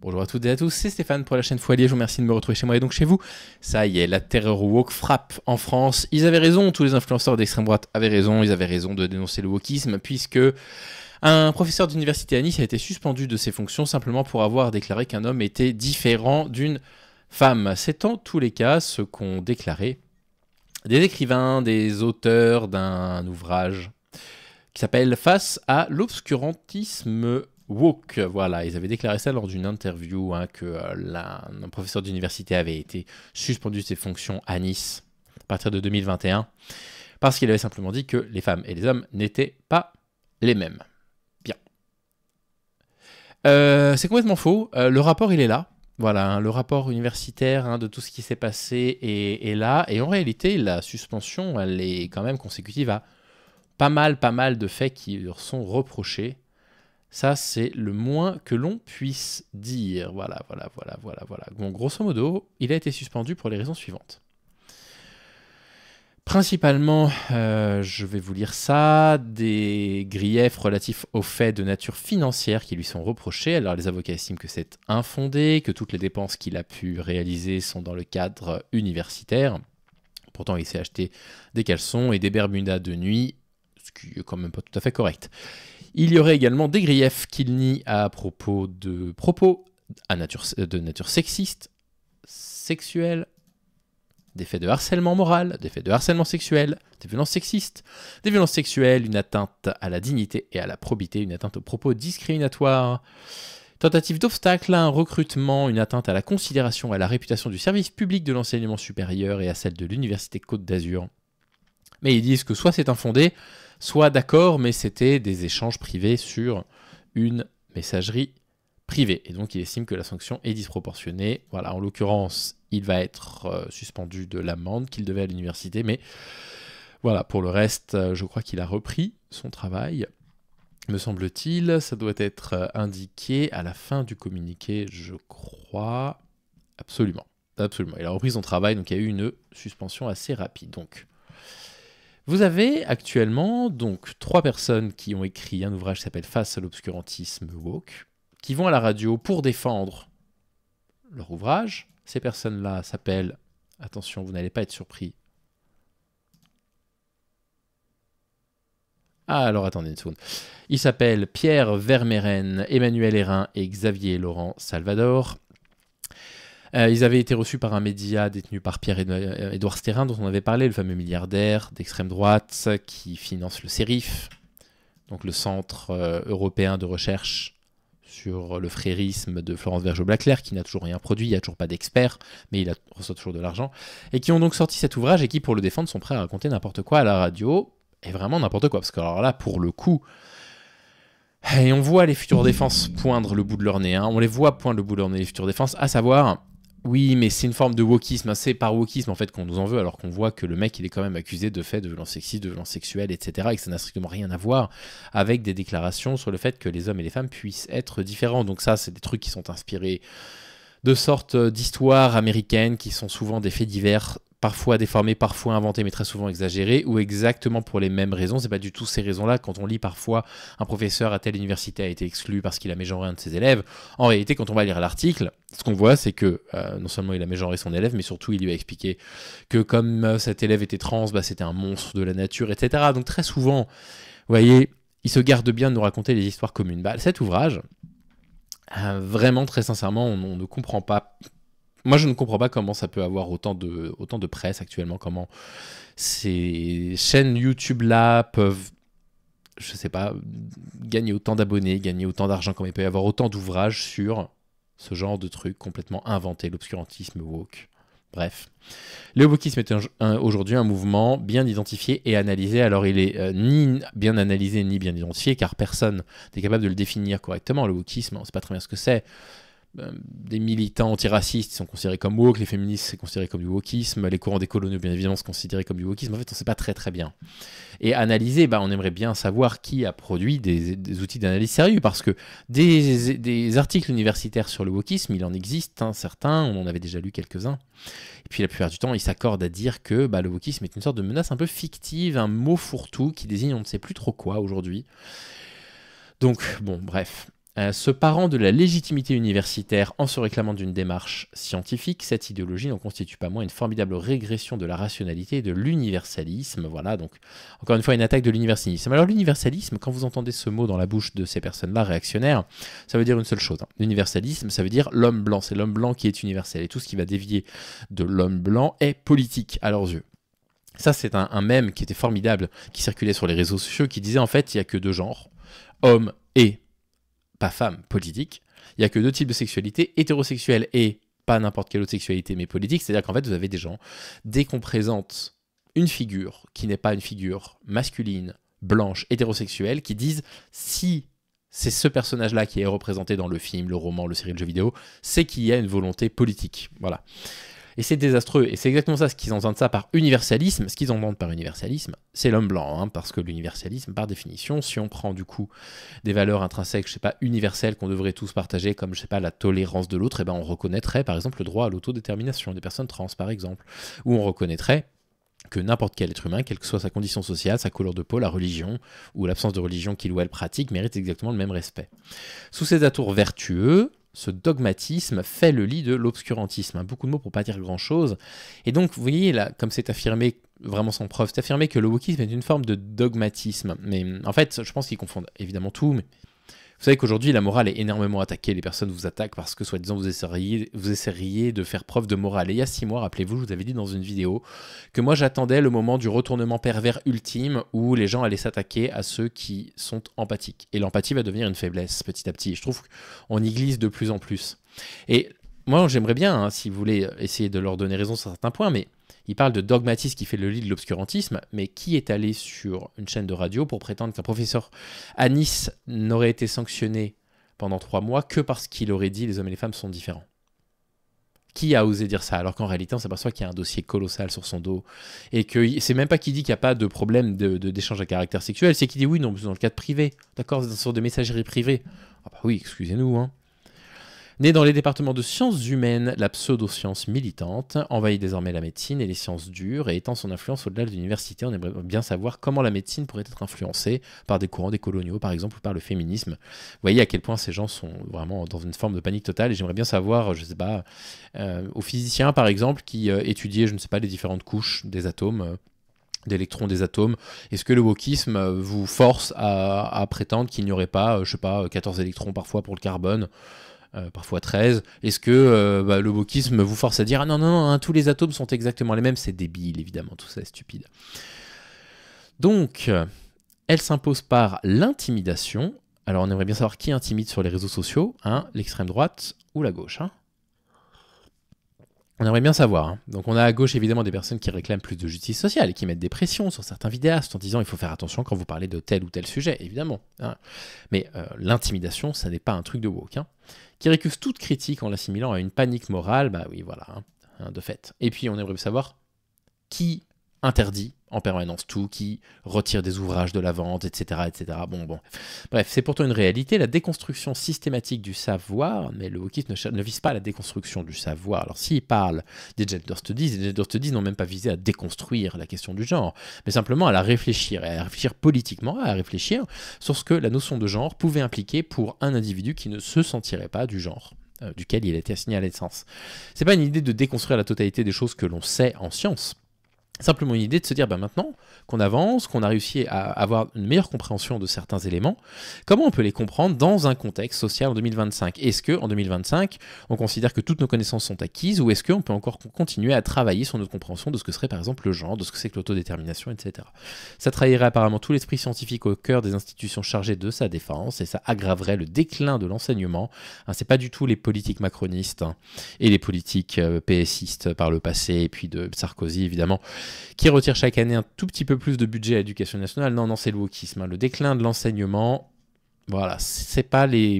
Bonjour à toutes et à tous, c'est Stéphane pour la chaîne Foilier, je vous remercie de me retrouver chez moi et donc chez vous. Ça y est, la terreur woke frappe en France. Ils avaient raison, tous les influenceurs d'extrême droite avaient raison, ils avaient raison de dénoncer le wokisme puisque un professeur d'université à Nice a été suspendu de ses fonctions simplement pour avoir déclaré qu'un homme était différent d'une femme. C'est en tous les cas ce qu'ont déclaré des écrivains, des auteurs d'un ouvrage qui s'appelle Face à l'obscurantisme woke. Voilà, ils avaient déclaré ça lors d'une interview que un professeur d'université avait été suspendu de ses fonctions à Nice à partir de 2021 parce qu'il avait simplement dit que les femmes et les hommes n'étaient pas les mêmes. Bien. C'est complètement faux. Le rapport, il est là. Voilà, le rapport universitaire de tout ce qui s'est passé est là. Et en réalité, la suspension, elle est quand même consécutive à pas mal de faits qui leur sont reprochés. Ça, c'est le moins que l'on puisse dire. Voilà. Donc, grosso modo, il a été suspendu pour les raisons suivantes. Principalement, je vais vous lire ça, des griefs relatifs aux faits de nature financière qui lui sont reprochés. Alors, les avocats estiment que c'est infondé, que toutes les dépenses qu'il a pu réaliser sont dans le cadre universitaire. Pourtant, il s'est acheté des caleçons et des bermudas de nuit, ce qui est quand même pas tout à fait correct. Il y aurait également des griefs qu'il nie à propos de propos de nature sexiste, sexuelle, des faits de harcèlement moral, des faits de harcèlement sexuel, des violences sexistes, des violences sexuelles, une atteinte à la dignité et à la probité, une atteinte aux propos discriminatoires, tentative d'obstacle à un recrutement, une atteinte à la considération et à la réputation du service public de l'enseignement supérieur et à celle de l'Université Côte d'Azur. Mais ils disent que soit c'est infondé, soit d'accord, mais c'était des échanges privés sur une messagerie privée. Et donc, il estime que la sanction est disproportionnée. Voilà, en l'occurrence, il va être suspendu de l'amende qu'il devait à l'université. Mais voilà, pour le reste, je crois qu'il a repris son travail. Me semble-t-il, ça doit être indiqué à la fin du communiqué, je crois. Absolument. Il a repris son travail, donc il y a eu une suspension assez rapide. Donc, vous avez actuellement donc 3 personnes qui ont écrit un ouvrage qui s'appelle Face à l'obscurantisme woke, qui vont à la radio pour défendre leur ouvrage. Ces personnes-là s'appellent, attention, vous n'allez pas être surpris. Ah, alors attendez une seconde. Ils s'appellent Pierre Vermeren, Emmanuel Hérin et Xavier Laurent Salvador. Ils avaient été reçus par un média détenu par Pierre-Édouard Stérin, dont on avait parlé, le fameux milliardaire d'extrême droite qui finance le CERIF, donc le Centre européen de recherche sur le frérisme de Florence Bergeau-Blaclair, qui n'a toujours rien produit, il n'y a toujours pas d'experts, mais il reçoit toujours de l'argent, et qui ont donc sorti cet ouvrage et qui, pour le défendre, sont prêts à raconter n'importe quoi à la radio, et vraiment n'importe quoi, parce que alors là, pour le coup, et on voit les futures défenses poindre le bout de leur nez, on les voit poindre le bout de leur nez, les futures défenses, à savoir... Oui, mais c'est une forme de wokisme. C'est par wokisme en fait qu'on nous en veut, alors qu'on voit que le mec il est quand même accusé de faits de violence sexiste, de violence sexuelle, etc. Et que ça n'a strictement rien à voir avec des déclarations sur le fait que les hommes et les femmes puissent être différents. Donc ça, c'est des trucs qui sont inspirés de sortes d'histoires américaines qui sont souvent des faits divers, parfois déformés, parfois inventés, mais très souvent exagérés, ou exactement pour les mêmes raisons. C'est pas du tout ces raisons-là. Quand on lit parfois un professeur à telle université a été exclu parce qu'il a mégenré un de ses élèves, en réalité, quand on va lire l'article, ce qu'on voit, c'est que non seulement il a mégenré son élève, mais surtout il lui a expliqué que comme cet élève était trans, c'était un monstre de la nature, etc. Donc très souvent, vous voyez, il se garde bien de nous raconter les histoires communes. Cet ouvrage, vraiment, très sincèrement, on ne comprend pas. Moi, je ne comprends pas comment ça peut avoir autant de presse actuellement, comment ces chaînes YouTube-là peuvent, je sais pas, gagner autant d'abonnés, gagner autant d'argent, comme il peut y avoir autant d'ouvrages sur ce genre de trucs complètement inventés, l'obscurantisme woke. Bref. Le wokisme est aujourd'hui un mouvement bien identifié et analysé. Alors, il est ni bien analysé ni bien identifié, car personne n'est capable de le définir correctement. Le wokisme, on ne sait pas très bien ce que c'est. Des militants antiracistes sont considérés comme woke, les féministes c'est considéré comme du wokisme, les courants des coloniaux bien évidemment sont considérés comme du wokisme. En fait, on ne sait pas très bien. Et analyser, on aimerait bien savoir qui a produit des outils d'analyse sérieux, parce que des articles universitaires sur le wokisme, il en existe certains, on en avait déjà lu quelques-uns. Et puis la plupart du temps, ils s'accordent à dire que le wokisme est une sorte de menace un peu fictive, un mot fourre-tout qui désigne on ne sait plus trop quoi aujourd'hui. Donc, bon, bref. Se parant de la légitimité universitaire en se réclamant d'une démarche scientifique, cette idéologie n'en constitue pas moins une formidable régression de la rationalité et de l'universalisme. Voilà, donc encore une fois une attaque de l'universalisme. Alors l'universalisme, quand vous entendez ce mot dans la bouche de ces personnes-là réactionnaires, ça veut dire une seule chose. L'universalisme, ça veut dire l'homme blanc. C'est l'homme blanc qui est universel. Et tout ce qui va dévier de l'homme blanc est politique à leurs yeux. Ça, c'est un mème qui était formidable, qui circulait sur les réseaux sociaux, qui disait en fait, il n'y a que deux genres, homme et pas femme politique. Il n'y a que deux types de sexualité, hétérosexuelle et pas n'importe quelle autre sexualité, mais politique. C'est-à-dire qu'en fait, vous avez des gens, dès qu'on présente une figure qui n'est pas une figure masculine, blanche, hétérosexuelle, qui disent si c'est ce personnage-là qui est représenté dans le film, le roman, le série de jeux vidéo, c'est qu'il y a une volonté politique. Voilà. Et c'est désastreux. Et c'est exactement ça, ce qu'ils entendent ça par universalisme. Ce qu'ils entendent par universalisme, c'est l'homme blanc. Parce que l'universalisme, par définition, si on prend du coup des valeurs intrinsèques, je sais pas, universelles qu'on devrait tous partager, comme, je sais pas, la tolérance de l'autre, et ben on reconnaîtrait, par exemple, le droit à l'autodétermination des personnes trans, par exemple. Ou on reconnaîtrait que n'importe quel être humain, quelle que soit sa condition sociale, sa couleur de peau, la religion, ou l'absence de religion qu'il ou elle pratique, mérite exactement le même respect. Sous ces atours vertueux, ce dogmatisme fait le lit de l'obscurantisme. Beaucoup de mots pour pas dire grand-chose. Et donc, vous voyez, là, comme c'est affirmé, vraiment sans preuve, c'est affirmé que le wokisme est une forme de dogmatisme. Mais en fait, je pense qu'ils confondent évidemment tout, mais vous savez qu'aujourd'hui, la morale est énormément attaquée. Les personnes vous attaquent parce que, soi-disant, vous essaieriez de faire preuve de morale. Et il y a 6 mois, rappelez-vous, je vous avais dit dans une vidéo que moi, j'attendais le moment du retournement pervers ultime où les gens allaient s'attaquer à ceux qui sont empathiques. Et l'empathie va devenir une faiblesse petit à petit. Et je trouve qu'on y glisse de plus en plus. Et moi, j'aimerais bien, si vous voulez, essayer de leur donner raison sur certains points, mais il parle de dogmatisme qui fait le lit de l'obscurantisme, mais qui est allé sur une chaîne de radio pour prétendre qu'un professeur à Nice n'aurait été sanctionné pendant 3 mois que parce qu'il aurait dit les hommes et les femmes sont différents? Qui a osé dire ça? Alors qu'en réalité, on s'aperçoit qu'il y a un dossier colossal sur son dos. Et que c'est même pas qu'il dit qu'il n'y a pas de problème d'échange à caractère sexuel, c'est qu'il dit oui, non, dans le cadre privé. D'accord, sur des messageries privées. Ah bah oui, excusez-nous, hein. Né dans les départements de sciences humaines, la pseudo-science militante envahit désormais la médecine et les sciences dures et étend son influence au-delà de l'université. On aimerait bien savoir comment la médecine pourrait être influencée par des courants décoloniaux, par exemple, ou par le féminisme. Vous voyez à quel point ces gens sont vraiment dans une forme de panique totale. Et j'aimerais bien savoir, je ne sais pas, aux physiciens, par exemple, qui étudiaient, je ne sais pas, les différentes couches des atomes, d'électrons des atomes. Est-ce que le wokisme vous force à prétendre qu'il n'y aurait pas, je sais pas, 14 électrons parfois pour le carbone, parfois 13. Est-ce que le wokisme vous force à dire « Ah non, non, non, hein, tous les atomes sont exactement les mêmes ?» C'est débile, évidemment, tout ça est stupide. Donc, elle s'impose par l'intimidation. Alors, on aimerait bien savoir qui intimide sur les réseaux sociaux, hein, l'extrême droite ou la gauche. Hein. On aimerait bien savoir. Hein. Donc on a à gauche évidemment des personnes qui réclament plus de justice sociale et qui mettent des pressions sur certains vidéastes en disant il faut faire attention quand vous parlez de tel ou tel sujet, évidemment. Hein. Mais l'intimidation, ça n'est pas un truc de woke. Hein. Qui récuse toute critique en l'assimilant à une panique morale, bah oui, voilà, hein, de fait. Et puis on aimerait savoir qui interdit en permanence tout, qui retire des ouvrages de la vente, etc. etc. Bon. Bref, c'est pourtant une réalité, la déconstruction systématique du savoir, mais le wokisme ne vise pas la déconstruction du savoir. Alors s'il parle des gender studies, les gender studies n'ont même pas visé à déconstruire la question du genre, mais simplement à la réfléchir, et à réfléchir politiquement, à réfléchir sur ce que la notion de genre pouvait impliquer pour un individu qui ne se sentirait pas du genre duquel il était assigné à la naissance. C'est pas une idée de déconstruire la totalité des choses que l'on sait en sciences, simplement une idée de se dire, maintenant qu'on avance, qu'on a réussi à avoir une meilleure compréhension de certains éléments, comment on peut les comprendre dans un contexte social en 2025? Est-ce qu'en 2025, on considère que toutes nos connaissances sont acquises, ou est-ce qu'on peut encore continuer à travailler sur notre compréhension de ce que serait par exemple le genre, de ce que c'est que l'autodétermination, etc. Ça trahirait apparemment tout l'esprit scientifique au cœur des institutions chargées de sa défense, et ça aggraverait le déclin de l'enseignement. C'est pas du tout les politiques macronistes et les politiques PSistes par le passé, et puis de Sarkozy évidemment, qui retire chaque année un tout petit peu plus de budget à l'éducation nationale. Non, c'est le wokisme. Hein. Le déclin de l'enseignement, voilà, c'est pas les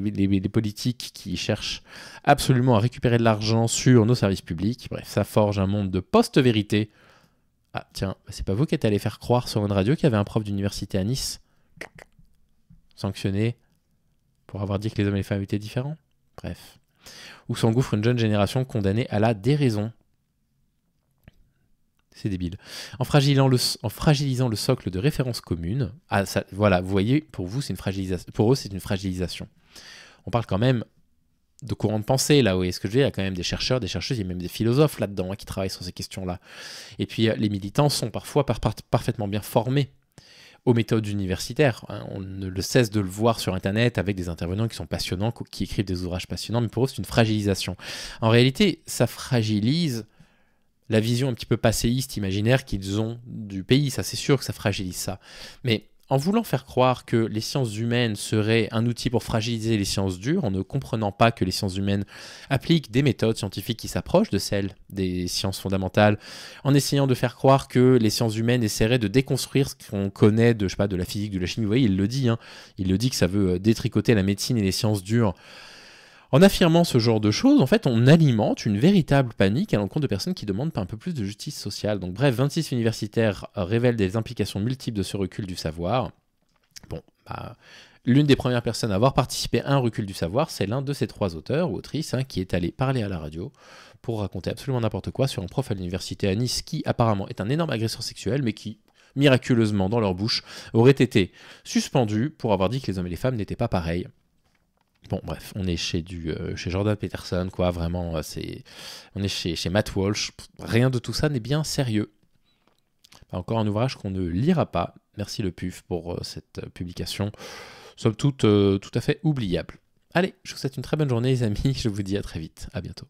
politiques qui cherchent absolument à récupérer de l'argent sur nos services publics. Bref, ça forge un monde de post-vérité. Ah, tiens, c'est pas vous qui êtes allé faire croire sur une radio qu'il y avait un prof d'université à Nice sanctionné pour avoir dit que les hommes et les femmes étaient différents? Bref. Où s'engouffre une jeune génération condamnée à la déraison. C'est débile. En fragilisant le socle de référence commune, voilà, vous voyez, pour vous, c'est une fragilisation. Pour eux, c'est une fragilisation. on parle quand même de courant de pensée, là, oui, ce que je veux dire, il y a quand même des chercheurs, des chercheuses, il y a même des philosophes là-dedans qui travaillent sur ces questions-là. Et puis les militants sont parfois parfaitement bien formés aux méthodes universitaires. On ne le cesse de le voir sur Internet avec des intervenants qui sont passionnants, qui écrivent des ouvrages passionnants, mais pour eux, c'est une fragilisation. En réalité, ça fragilise la vision un petit peu passéiste, imaginaire qu'ils ont du pays. Ça, c'est sûr que ça fragilise ça. Mais en voulant faire croire que les sciences humaines seraient un outil pour fragiliser les sciences dures, en ne comprenant pas que les sciences humaines appliquent des méthodes scientifiques qui s'approchent de celles des sciences fondamentales, en essayant de faire croire que les sciences humaines essaieraient de déconstruire ce qu'on connaît de, je sais pas, de la physique, de la chimie. Vous voyez, il le dit, hein. Il le dit que ça veut détricoter la médecine et les sciences dures. En affirmant ce genre de choses, en fait, on alimente une véritable panique à l'encontre de personnes qui demandent un peu plus de justice sociale. Donc bref, 26 universitaires révèlent des implications multiples de ce recul du savoir. Bon, l'une des premières personnes à avoir participé à un recul du savoir, c'est l'un de ces 3 auteurs ou autrices qui est allé parler à la radio pour raconter absolument n'importe quoi sur un prof à l'université à Nice qui apparemment est un énorme agresseur sexuel, mais qui, miraculeusement, dans leur bouche, aurait été suspendu pour avoir dit que les hommes et les femmes n'étaient pas pareils. Bon, bref, on est chez Jordan Peterson, quoi, vraiment, on est chez Matt Walsh. Rien de tout ça n'est bien sérieux. Encore un ouvrage qu'on ne lira pas. Merci le PUF pour cette publication. Somme toute, tout à fait oubliable. Allez, je vous souhaite une très bonne journée, les amis. Je vous dis à très vite. À bientôt.